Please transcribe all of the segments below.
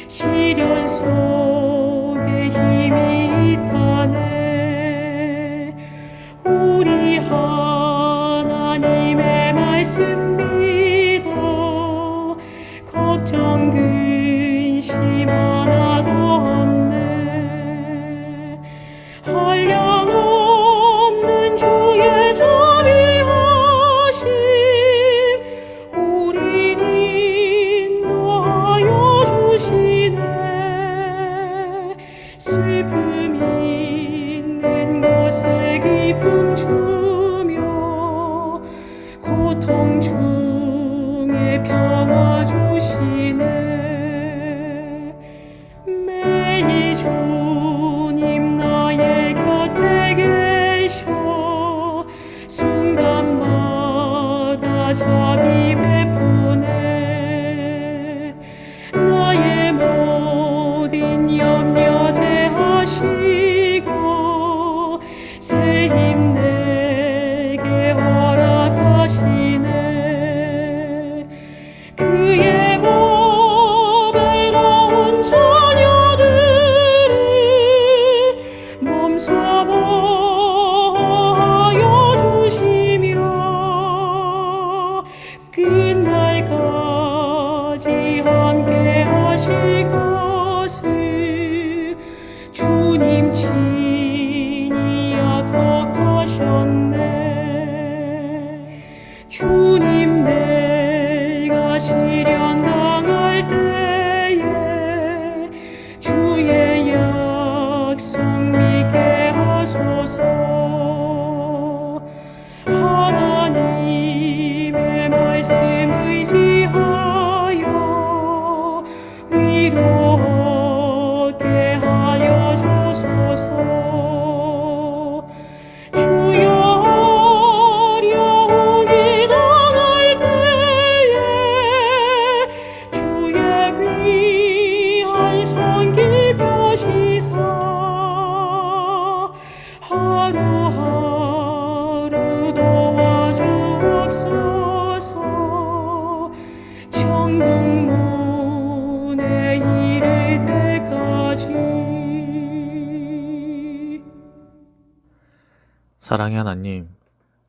시련 속에 힘이 있다네. 우리 하나님의 말씀 믿어 걱정 근심 하나도 없네. 한량없는 주의 자비하심 우리를 인도하여 주시네. 슬픔 있는 곳에 기쁨 주며 고통 중에 평화 주시네. 매일 주님 나의 곁에 계셔 순간마다 자비 베푸네. 나의 모든 염려 제하시고 새 힘 내게 허락하시네. 그의 법에 나온 자녀들을 몸소 보호하여 주시며 끝날까지 함께 하실 것을 주님 친히 약속하셨네. 주님 내가 시련 당할 때에 주의 약속 믿게 하소서. 하나님의 말씀 의지하여 위로 얻게 하여 주소서. 주여 어려움이 당할 때에 주의 귀한 손 깊으시사 하루하루 도와주옵소서. 천국 문에 이를 때까지. 사랑의 하나님,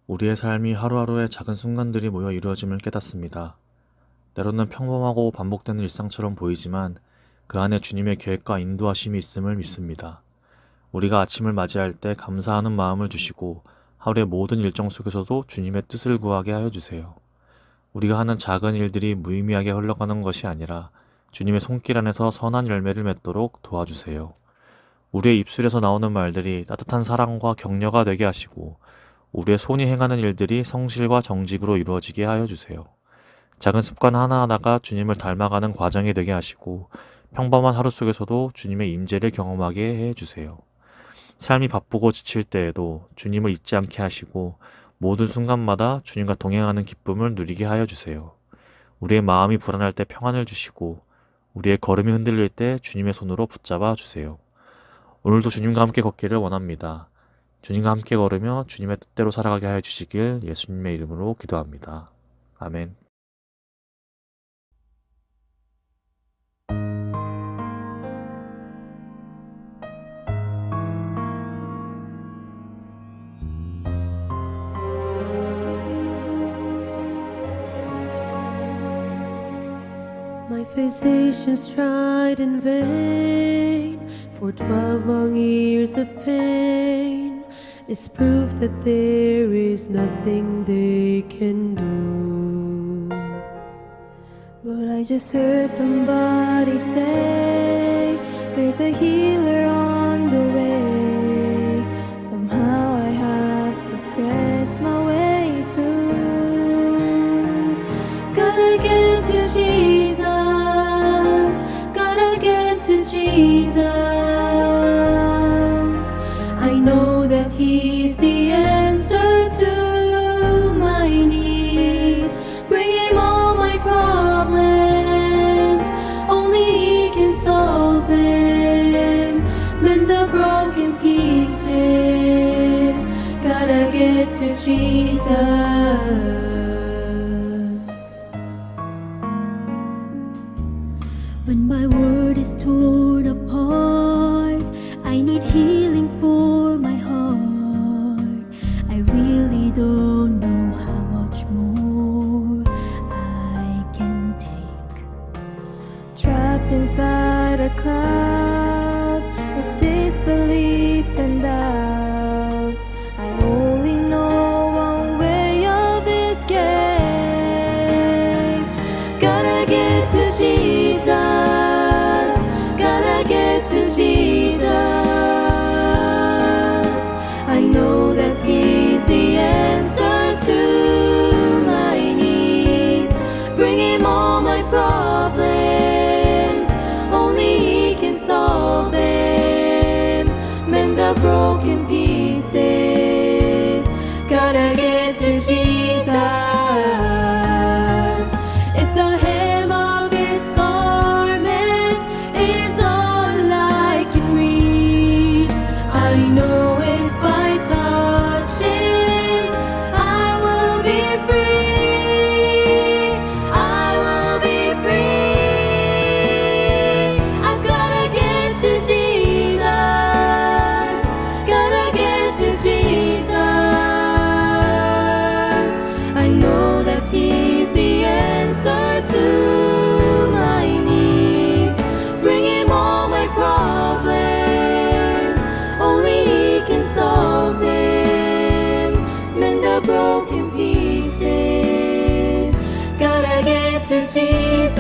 우리의 삶이 하루하루의 작은 순간들이 모여 이루어짐을 깨닫습니다. 때로는 평범하고 반복되는 일상처럼 보이지만 그 안에 주님의 계획과 인도하심이 있음을 믿습니다. 우리가 아침을 맞이할 때 감사하는 마음을 주시고 하루의 모든 일정 속에서도 주님의 뜻을 구하게 하여 주세요. 우리가 하는 작은 일들이 무의미하게 흘러가는 것이 아니라 주님의 손길 안에서 선한 열매를 맺도록 도와주세요. 우리의 입술에서 나오는 말들이 따뜻한 사랑과 격려가 되게 하시고 우리의 손이 행하는 일들이 성실과 정직으로 이루어지게 하여 주세요. 작은 습관 하나하나가 주님을 닮아가는 과정이 되게 하시고 평범한 하루 속에서도 주님의 임재를 경험하게 해주세요. 삶이 바쁘고 지칠 때에도 주님을 잊지 않게 하시고 모든 순간마다 주님과 동행하는 기쁨을 누리게 하여 주세요. 우리의 마음이 불안할 때 평안을 주시고 우리의 걸음이 흔들릴 때 주님의 손으로 붙잡아 주세요. 오늘도 주님과 함께 걷기를 원합니다. 주님과 함께 걸으며 주님의 뜻대로 살아가게 하여 주시길 예수님의 이름으로 기도합니다. 아멘. My physicians tried in vain for 12 long years of pain. It's proof that there is nothing they can do. But I just heard somebody say there's a healer on the way. Somehow I have to press my way through. Gotta get to Jesus. Gotta get to Jesus. I know that He's the answer to my needs. Bring Him all my problems. Only He can solve them. Mend the broken pieces. Gotta get to Jesus. When my My world is torn apart. I need healing for my heart. I really don't know how much more I can take. Trapped inside a cloud of disbelief and doubt. I only know one way of escape. Gotta get to Jesus. Gotta get to Jesus. I know that He's the answer to my needs. Bring Him all my problems. Only He can solve them. Mend the broken pieces. Gotta get to Jesus. If the hem of His garment is all I can reach, I know if I touch Him, I will be free. I will be free. I've gotta get to Jesus. Gotta get to Jesus. I know that He's the answer to my needs. Bring Him all my problems. Only He can solve them. Mend the broken pieces. Gotta get to Jesus.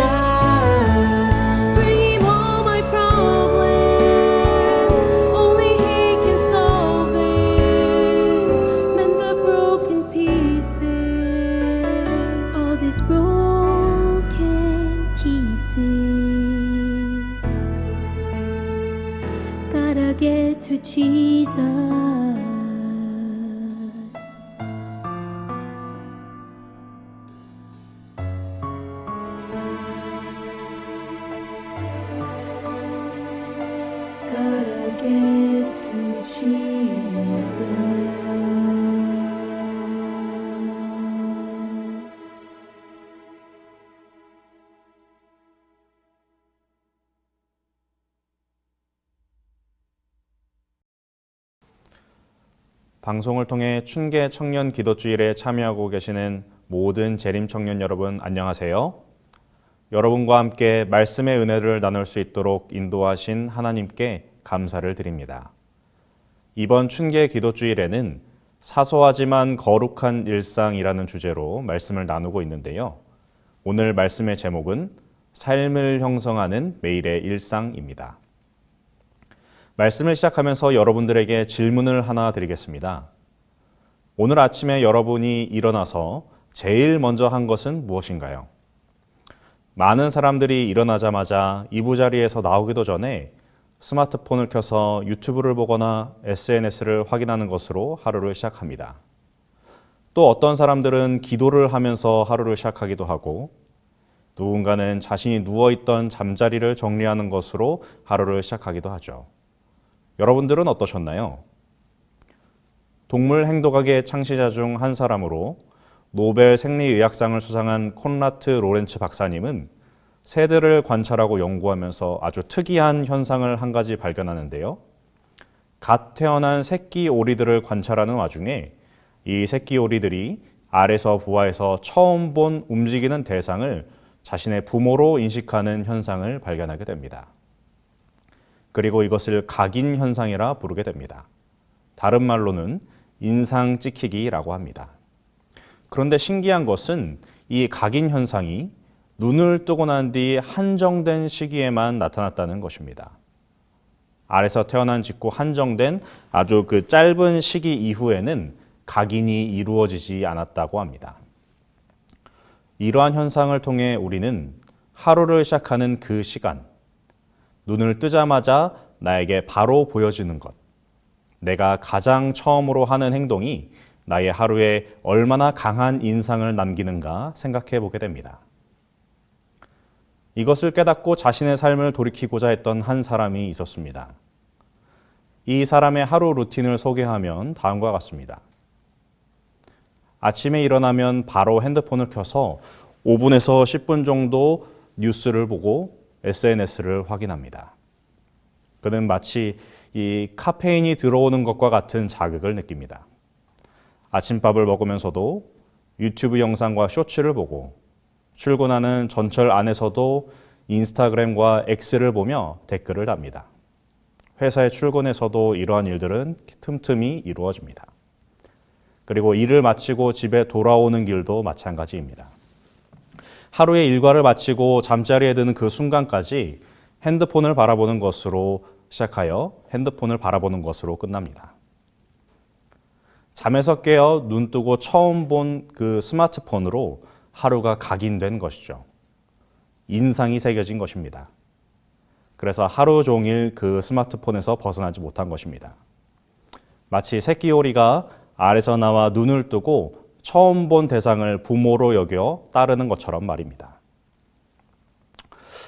Bring Him all my problems. Only He can solve them. Mend the broken pieces. All these broken pieces. Gotta get to Jesus. Gotta get to Jesus. 방송을 통해 춘계 청년 기도주일에 참여하고 계시는 모든 재림 청년 여러분 안녕하세요. 여러분과 함께 말씀의 은혜를 나눌 수 있도록 인도하신 하나님께 감사를 드립니다. 이번 춘계 기도주일에는 사소하지만 거룩한 일상이라는 주제로 말씀을 나누고 있는데요. 오늘 말씀의 제목은 삶을 형성하는 매일의 일상입니다. 말씀을 시작하면서 여러분들에게 질문을 하나 드리겠습니다. 오늘 아침에 여러분이 일어나서 제일 먼저 한 것은 무엇인가요? 많은 사람들이 일어나자마자 이부자리에서 나오기도 전에 스마트폰을 켜서 유튜브를 보거나 SNS를 확인하는 것으로 하루를 시작합니다. 또 어떤 사람들은 기도를 하면서 하루를 시작하기도 하고, 누군가는 자신이 누워있던 잠자리를 정리하는 것으로 하루를 시작하기도 하죠. 여러분들은 어떠셨나요? 동물 행동학의 창시자 중 한 사람으로 노벨 생리의학상을 수상한 콘라트 로렌츠 박사님은 새들을 관찰하고 연구하면서 아주 특이한 현상을 한 가지 발견하는데요. 갓 태어난 새끼 오리들을 관찰하는 와중에 이 새끼 오리들이 알에서 부화해서 처음 본 움직이는 대상을 자신의 부모로 인식하는 현상을 발견하게 됩니다. 그리고 이것을 각인 현상이라 부르게 됩니다. 다른 말로는 인상 찍히기라고 합니다. 그런데 신기한 것은 이 각인 현상이 눈을 뜨고 난 뒤 한정된 시기에만 나타났다는 것입니다. 알에서 태어난 직후 한정된 아주 그 짧은 시기 이후에는 각인이 이루어지지 않았다고 합니다. 이러한 현상을 통해 우리는 하루를 시작하는 그 시간, 눈을 뜨자마자 나에게 바로 보여지는 것, 내가 가장 처음으로 하는 행동이 나의 하루에 얼마나 강한 인상을 남기는가 생각해 보게 됩니다. 이것을 깨닫고 자신의 삶을 돌이키고자 했던 한 사람이 있었습니다. 이 사람의 하루 루틴을 소개하면 다음과 같습니다. 아침에 일어나면 바로 핸드폰을 켜서 5분에서 10분 정도 뉴스를 보고 SNS를 확인합니다. 그는 마치 이 카페인이 들어오는 것과 같은 자극을 느낍니다. 아침밥을 먹으면서도 유튜브 영상과 쇼츠를 보고 출근하는 전철 안에서도 인스타그램과 X를 보며 댓글을 답니다. 회사에 출근해서도 이러한 일들은 틈틈이 이루어집니다. 그리고 일을 마치고 집에 돌아오는 길도 마찬가지입니다. 하루의 일과를 마치고 잠자리에 드는 그 순간까지 핸드폰을 바라보는 것으로 시작하여 핸드폰을 바라보는 것으로 끝납니다. 잠에서 깨어 눈 뜨고 처음 본 그 스마트폰으로 하루가 각인된 것이죠. 인상이 새겨진 것입니다. 그래서 하루 종일 그 스마트폰에서 벗어나지 못한 것입니다. 마치 새끼오리가 알에서 나와 눈을 뜨고 처음 본 대상을 부모로 여겨 따르는 것처럼 말입니다.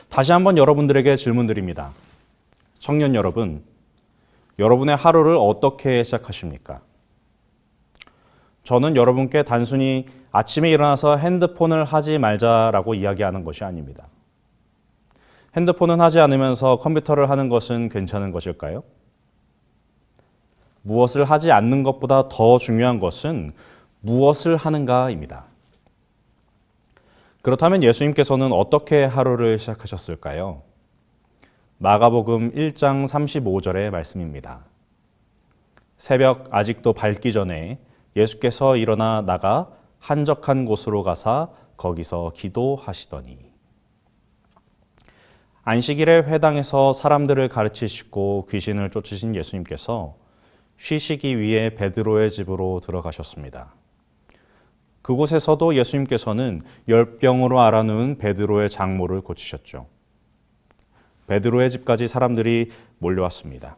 다시 한번 여러분들에게 질문드립니다. 청년 여러분, 여러분의 하루를 어떻게 시작하십니까? 저는 여러분께 단순히 아침에 일어나서 핸드폰을 하지 말자라고 이야기하는 것이 아닙니다. 핸드폰은 하지 않으면서 컴퓨터를 하는 것은 괜찮은 것일까요? 무엇을 하지 않는 것보다 더 중요한 것은 무엇을 하는가입니다. 그렇다면 예수님께서는 어떻게 하루를 시작하셨을까요? 마가복음 1장 35절의 말씀입니다. 새벽 아직도 밝기 전에 예수께서 일어나 나가 한적한 곳으로 가사 거기서 기도하시더니. 안식일에 회당에서 사람들을 가르치시고 귀신을 쫓으신 예수님께서 쉬시기 위해 베드로의 집으로 들어가셨습니다. 그곳에서도 예수님께서는 열병으로 앓아누운 베드로의 장모를 고치셨죠. 베드로의 집까지 사람들이 몰려왔습니다.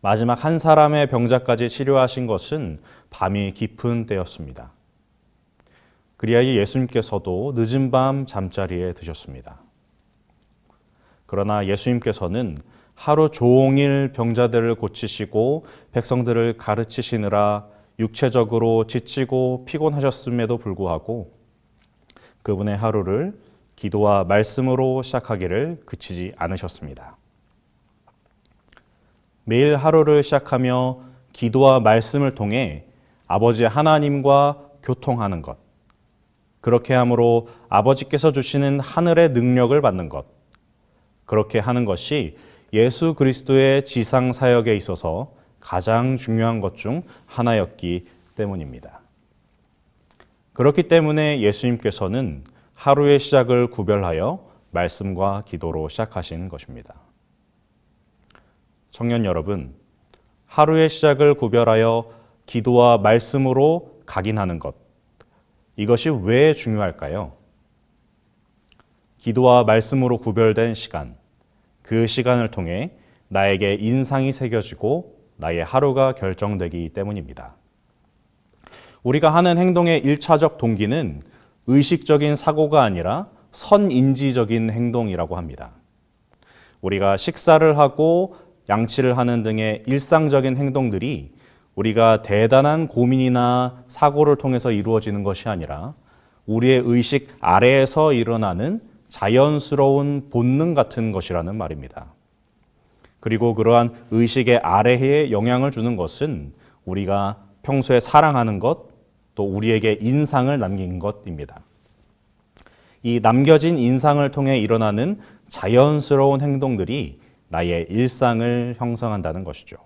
마지막 한 사람의 병자까지 치료하신 것은 밤이 깊은 때였습니다. 그리하여 예수님께서도 늦은 밤 잠자리에 드셨습니다. 그러나 예수님께서는 하루 종일 병자들을 고치시고 백성들을 가르치시느라 육체적으로 지치고 피곤하셨음에도 불구하고 그분의 하루를 기도와 말씀으로 시작하기를 그치지 않으셨습니다. 매일 하루를 시작하며 기도와 말씀을 통해 아버지 하나님과 교통하는 것, 그렇게 함으로 아버지께서 주시는 하늘의 능력을 받는 것, 그렇게 하는 것이 예수 그리스도의 지상 사역에 있어서 가장 중요한 것 중 하나였기 때문입니다. 그렇기 때문에 예수님께서는 하루의 시작을 구별하여 말씀과 기도로 시작하신 것입니다. 청년 여러분, 하루의 시작을 구별하여 기도와 말씀으로 각인하는 것, 이것이 왜 중요할까요? 기도와 말씀으로 구별된 시간, 그 시간을 통해 나에게 인상이 새겨지고 나의 하루가 결정되기 때문입니다. 우리가 하는 행동의 1차적 동기는 의식적인 사고가 아니라 선인지적인 행동이라고 합니다. 우리가 식사를 하고 양치를 하는 등의 일상적인 행동들이 우리가 대단한 고민이나 사고를 통해서 이루어지는 것이 아니라 우리의 의식 아래에서 일어나는 자연스러운 본능 같은 것이라는 말입니다. 그리고 그러한 의식의 아래에 영향을 주는 것은 우리가 평소에 사랑하는 것, 또 우리에게 인상을 남긴 것입니다. 이 남겨진 인상을 통해 일어나는 자연스러운 행동들이 나의 일상을 형성한다는 것이죠.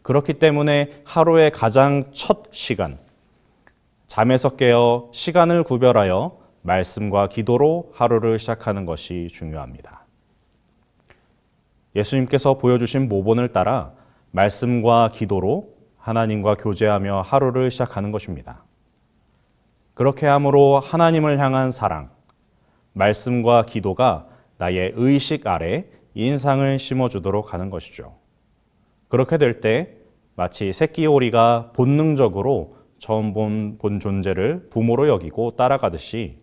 그렇기 때문에 하루의 가장 첫 시간, 잠에서 깨어 시간을 구별하여 말씀과 기도로 하루를 시작하는 것이 중요합니다. 예수님께서 보여주신 모본을 따라 말씀과 기도로 하나님과 교제하며 하루를 시작하는 것입니다. 그렇게 함으로 하나님을 향한 사랑, 말씀과 기도가 나의 의식 아래 인상을 심어주도록 하는 것이죠. 그렇게 될 때 마치 새끼오리가 본능적으로 처음 본 존재를 부모로 여기고 따라가듯이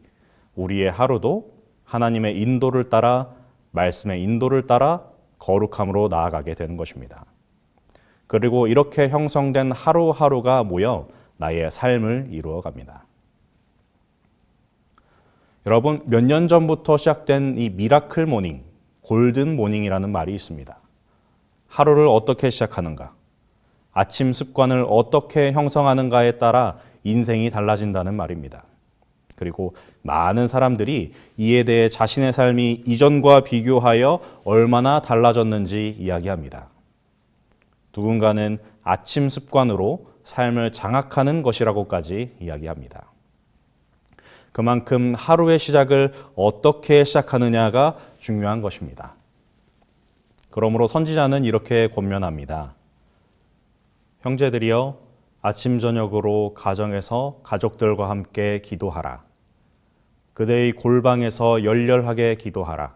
우리의 하루도 하나님의 인도를 따라 말씀의 인도를 따라 거룩함으로 나아가게 되는 것입니다. 그리고 이렇게 형성된 하루하루가 모여 나의 삶을 이루어갑니다. 여러분, 몇 년 전부터 시작된 이 미라클 모닝, 골든 모닝이라는 말이 있습니다. 하루를 어떻게 시작하는가, 아침 습관을 어떻게 형성하는가에 따라 인생이 달라진다는 말입니다. 그리고 많은 사람들이 이에 대해 자신의 삶이 이전과 비교하여 얼마나 달라졌는지 이야기합니다. 누군가는 아침 습관으로 삶을 장악하는 것이라고까지 이야기합니다. 그만큼 하루의 시작을 어떻게 시작하느냐가 중요한 것입니다. 그러므로 선지자는 이렇게 권면합니다. 형제들이여, 아침 저녁으로 가정에서 가족들과 함께 기도하라. 그대의 골방에서 열렬하게 기도하라.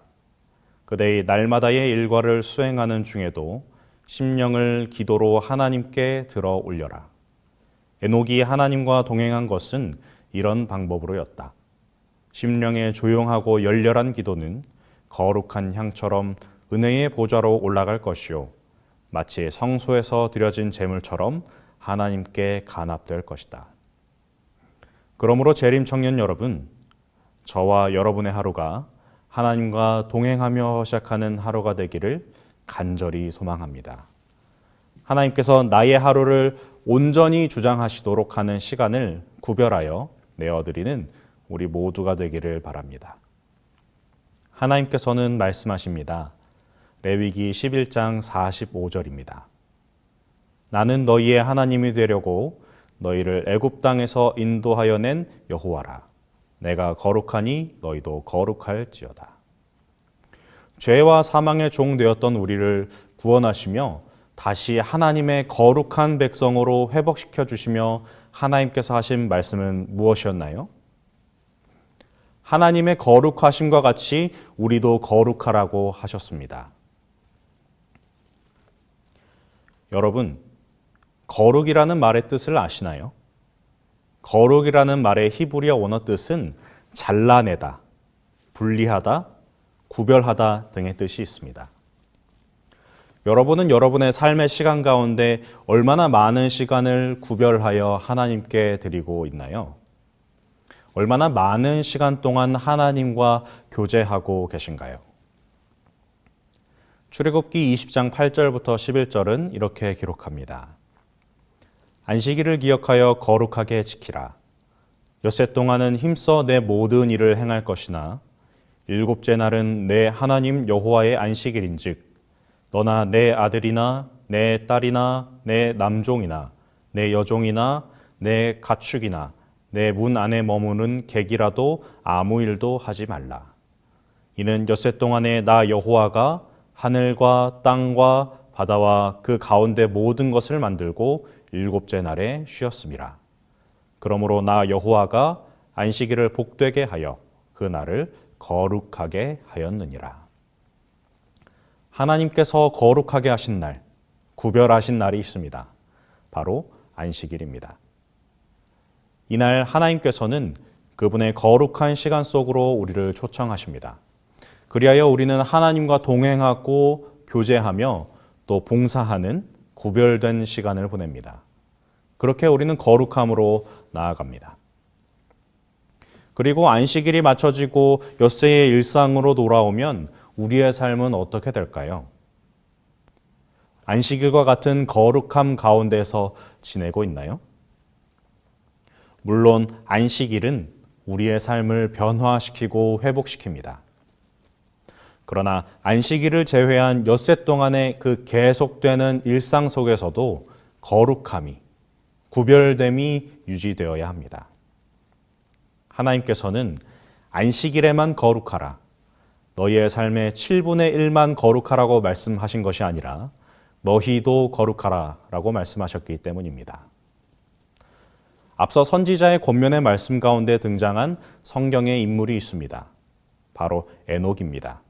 그대의 날마다의 일과를 수행하는 중에도 심령을 기도로 하나님께 들어 올려라. 에녹이 하나님과 동행한 것은 이런 방법으로였다. 심령의 조용하고 열렬한 기도는 거룩한 향처럼 은혜의 보좌로 올라갈 것이요, 마치 성소에서 드려진 제물처럼 하나님께 간합될 것이다. 그러므로 재림 청년 여러분, 저와 여러분의 하루가 하나님과 동행하며 시작하는 하루가 되기를 간절히 소망합니다. 하나님께서 나의 하루를 온전히 주장하시도록 하는 시간을 구별하여 내어드리는 우리 모두가 되기를 바랍니다. 하나님께서는 말씀하십니다. 레위기 11장 45절입니다. 나는 너희의 하나님이 되려고 너희를 애굽 땅에서 인도하여 낸 여호와라. 내가 거룩하니 너희도 거룩할지어다. 죄와 사망의 종 되었던 우리를 구원하시며 다시 하나님의 거룩한 백성으로 회복시켜 주시며 하나님께서 하신 말씀은 무엇이었나요? 하나님의 거룩하심과 같이 우리도 거룩하라고 하셨습니다. 여러분, 거룩이라는 말의 뜻을 아시나요? 거룩이라는 말의 히브리어 원어 뜻은 잘라내다, 분리하다, 구별하다 등의 뜻이 있습니다. 여러분은 여러분의 삶의 시간 가운데 얼마나 많은 시간을 구별하여 하나님께 드리고 있나요? 얼마나 많은 시간 동안 하나님과 교제하고 계신가요? 출애굽기 20장 8절부터 11절은 이렇게 기록합니다. 안식일을 기억하여 거룩하게 지키라. 엿새 동안은 힘써 내 모든 일을 행할 것이나 일곱째 날은 내 하나님 여호와의 안식일인즉 너나 내 아들이나 내 딸이나 내 남종이나 내 여종이나 내 가축이나 내 문 안에 머무는 객이라도 아무 일도 하지 말라. 이는 엿새 동안에 나 여호와가 하늘과 땅과 바다와 그 가운데 모든 것을 만들고 일곱째 날에 쉬었음이라. 그러므로 나 여호와가 안식일을 복되게 하여 그 날을 거룩하게 하였느니라. 하나님께서 거룩하게 하신 날, 구별하신 날이 있습니다. 바로 안식일입니다. 이날 하나님께서는 그분의 거룩한 시간 속으로 우리를 초청하십니다. 그리하여 우리는 하나님과 동행하고 교제하며 또 봉사하는 구별된 시간을 보냅니다. 그렇게 우리는 거룩함으로 나아갑니다. 그리고 안식일이 맞춰지고 엿새의 일상으로 돌아오면 우리의 삶은 어떻게 될까요? 안식일과 같은 거룩함 가운데서 지내고 있나요? 물론 안식일은 우리의 삶을 변화시키고 회복시킵니다. 그러나 안식일을 제외한 엿새 동안의 그 계속되는 일상 속에서도 거룩함이, 구별됨이 유지되어야 합니다. 하나님께서는 안식일에만 거룩하라, 너희의 삶의 7분의 1만 거룩하라고 말씀하신 것이 아니라 너희도 거룩하라 라고 말씀하셨기 때문입니다. 앞서 선지자의 권면의 말씀 가운데 등장한 성경의 인물이 있습니다. 바로 에녹입니다.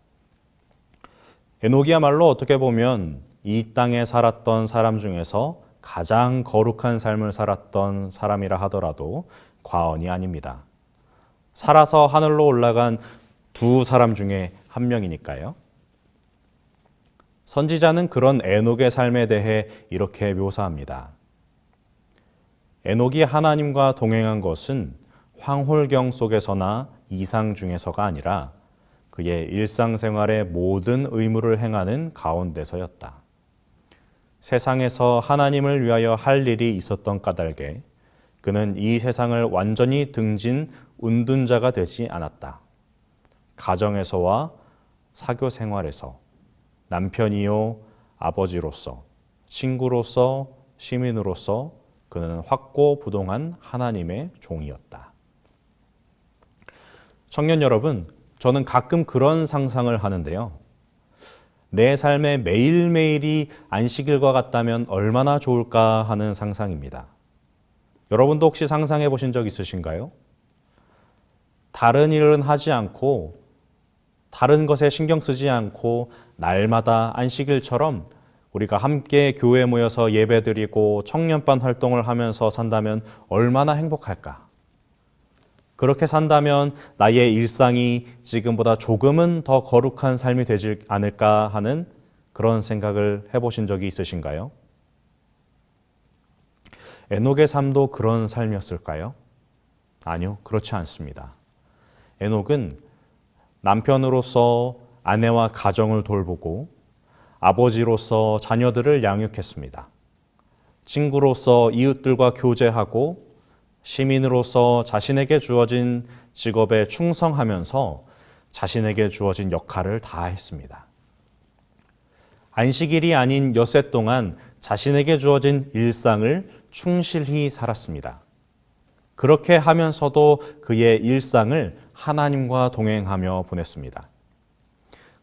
에녹이야말로 어떻게 보면 이 땅에 살았던 사람 중에서 가장 거룩한 삶을 살았던 사람이라 하더라도 과언이 아닙니다. 살아서 하늘로 올라간 두 사람 중에 한 명이니까요. 선지자는 그런 에녹의 삶에 대해 이렇게 묘사합니다. 에녹이 하나님과 동행한 것은 황홀경 속에서나 이상 중에서가 아니라 그의 일상생활의 모든 의무를 행하는 가운데서였다. 세상에서 하나님을 위하여 할 일이 있었던 까닭에 그는 이 세상을 완전히 등진 운둔자가 되지 않았다. 가정에서와 사교 생활에서 남편이요, 아버지로서, 친구로서, 시민으로서 그는 확고부동한 하나님의 종이었다. 청년 여러분, 저는 가끔 그런 상상을 하는데요. 내 삶의 매일매일이 안식일과 같다면 얼마나 좋을까 하는 상상입니다. 여러분도 혹시 상상해 보신 적 있으신가요? 다른 일은 하지 않고 다른 것에 신경 쓰지 않고 날마다 안식일처럼 우리가 함께 교회에 모여서 예배드리고 청년반 활동을 하면서 산다면 얼마나 행복할까? 그렇게 산다면 나의 일상이 지금보다 조금은 더 거룩한 삶이 되지 않을까 하는 그런 생각을 해보신 적이 있으신가요? 에녹의 삶도 그런 삶이었을까요? 아니요, 그렇지 않습니다. 에녹은 남편으로서 아내와 가정을 돌보고 아버지로서 자녀들을 양육했습니다. 친구로서 이웃들과 교제하고 시민으로서 자신에게 주어진 직업에 충성하면서 자신에게 주어진 역할을 다했습니다. 안식일이 아닌 엿새 동안 자신에게 주어진 일상을 충실히 살았습니다. 그렇게 하면서도 그의 일상을 하나님과 동행하며 보냈습니다.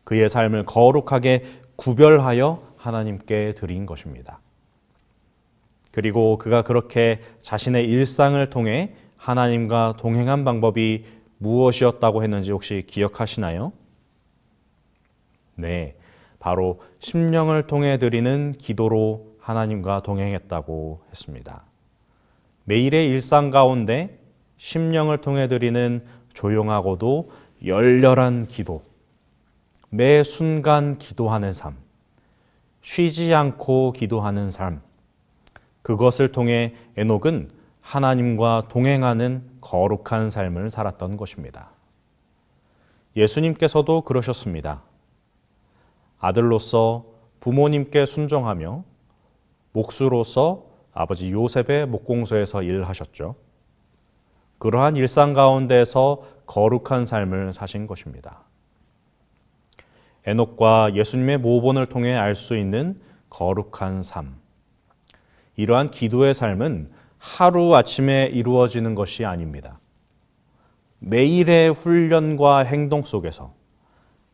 그의 삶을 거룩하게 구별하여 하나님께 드린 것입니다. 그리고 그가 그렇게 자신의 일상을 통해 하나님과 동행한 방법이 무엇이었다고 했는지 혹시 기억하시나요? 네, 바로 심령을 통해 드리는 기도로 하나님과 동행했다고 했습니다. 매일의 일상 가운데 심령을 통해 드리는 조용하고도 열렬한 기도, 매 순간 기도하는 삶, 쉬지 않고 기도하는 삶, 그것을 통해 에녹은 하나님과 동행하는 거룩한 삶을 살았던 것입니다. 예수님께서도 그러셨습니다. 아들로서 부모님께 순종하며 목수로서 아버지 요셉의 목공소에서 일하셨죠. 그러한 일상 가운데서 거룩한 삶을 사신 것입니다. 에녹과 예수님의 모본을 통해 알 수 있는 거룩한 삶. 이러한 기도의 삶은 하루아침에 이루어지는 것이 아닙니다. 매일의 훈련과 행동 속에서,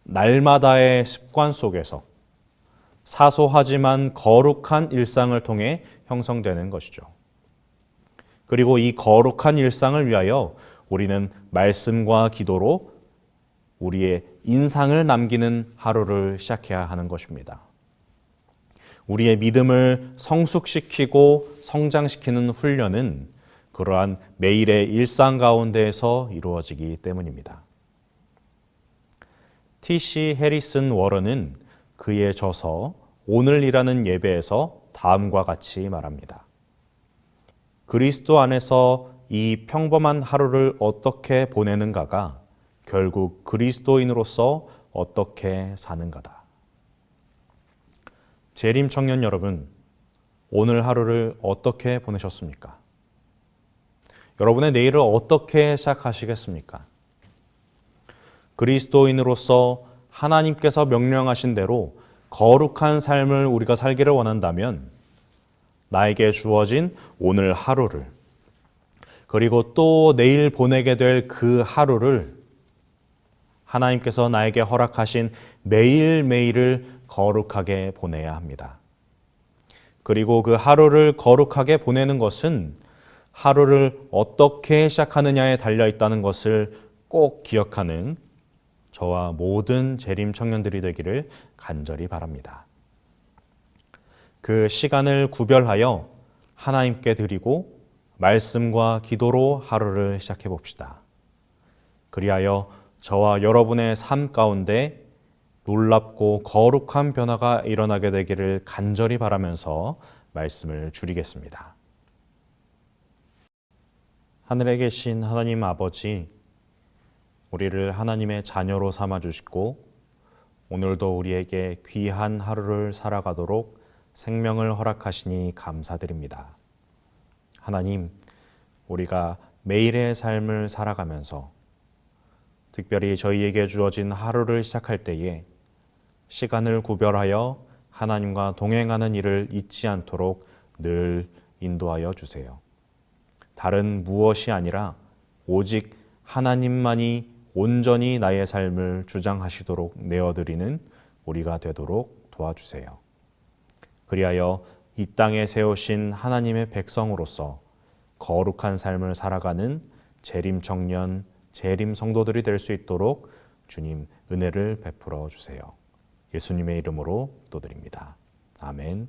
날마다의 습관 속에서 사소하지만 거룩한 일상을 통해 형성되는 것이죠. 그리고 이 거룩한 일상을 위하여 우리는 말씀과 기도로 우리의 인상을 남기는 하루를 시작해야 하는 것입니다. 우리의 믿음을 성숙시키고 성장시키는 훈련은 그러한 매일의 일상 가운데에서 이루어지기 때문입니다. T.C. 해리슨 워런은 그의 저서 오늘이라는 예배에서 다음과 같이 말합니다. 그리스도 안에서 이 평범한 하루를 어떻게 보내는가가 결국 그리스도인으로서 어떻게 사는가다. 재림 청년 여러분, 오늘 하루를 어떻게 보내셨습니까? 여러분의 내일을 어떻게 시작하시겠습니까? 그리스도인으로서 하나님께서 명령하신 대로 거룩한 삶을 우리가 살기를 원한다면 나에게 주어진 오늘 하루를 그리고 또 내일 보내게 될 그 하루를 하나님께서 나에게 허락하신 매일매일을 거룩하게 보내야 합니다. 그리고 그 하루를 거룩하게 보내는 것은 하루를 어떻게 시작하느냐에 달려있다는 것을 꼭 기억하는 저와 모든 재림 청년들이 되기를 간절히 바랍니다. 그 시간을 구별하여 하나님께 드리고 말씀과 기도로 하루를 시작해 봅시다. 그리하여 저와 여러분의 삶 가운데 놀랍고 거룩한 변화가 일어나게 되기를 간절히 바라면서 말씀을 줄이겠습니다. 하늘에 계신 하나님 아버지, 우리를 하나님의 자녀로 삼아 주시고 오늘도 우리에게 귀한 하루를 살아가도록 생명을 허락하시니 감사드립니다. 하나님, 우리가 매일의 삶을 살아가면서 특별히 저희에게 주어진 하루를 시작할 때에 시간을 구별하여 하나님과 동행하는 일을 잊지 않도록 늘 인도하여 주세요. 다른 무엇이 아니라 오직 하나님만이 온전히 나의 삶을 주장하시도록 내어드리는 우리가 되도록 도와주세요. 그리하여 이 땅에 세우신 하나님의 백성으로서 거룩한 삶을 살아가는 재림 청년, 재림 성도들이 될 수 있도록 주님 은혜를 베풀어 주세요. 예수님의 이름으로 기도드립니다. 아멘.